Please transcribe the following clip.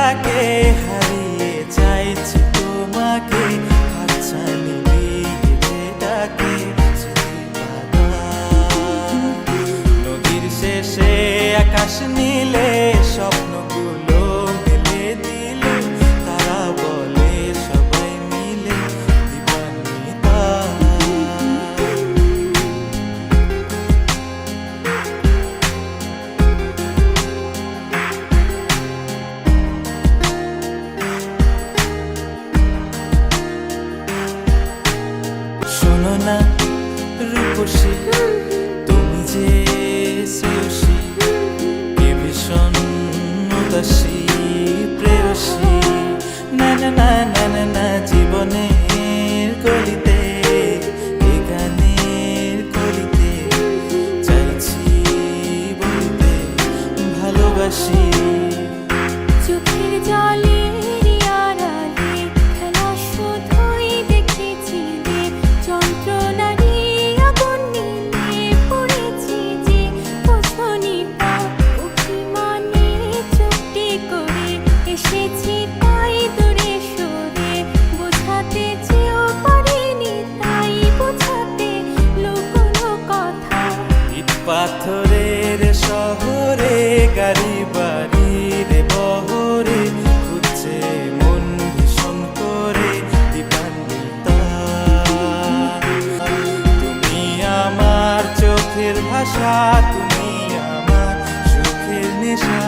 ডাকে হারিয়ে চাইছি তোমাকে, হাতছানি দিয়ে ডাকে নদীর শেষে আকাশ নীলে স্বপ্নগুলো মেলে দিল, তারা বলে সবাই মিলে দিবানিতা। শোনো না রূপসী, তুমি যে শ্রেয়সী, কে ভীষণ উদাসী প্রেয়সী, না না না না না না জীবনের গলিতে, এ গানের কলিতে চাইছি বলতে ভালোবাসি। চোখের জলের আড়ালে খেলা শুধুই দেখেছি যে, যন্ত্রণারই আগুন নিয়ে পড়েছি যে, বোঝনি তা অভিমানে চুপটি করে এসেছি তাই দূরে সরে, বোঝাতে চেয়েও পারিনি তাই বোঝাতে লুকোনো কথা। ইট পাথরের শহরে গাড়ি বাড়ির বহরে খুঁজছে মন ভীষণ করে দিবানিতা। তুমি আমার চোখের ভাষা, তুমি আমার সুখের নেশা।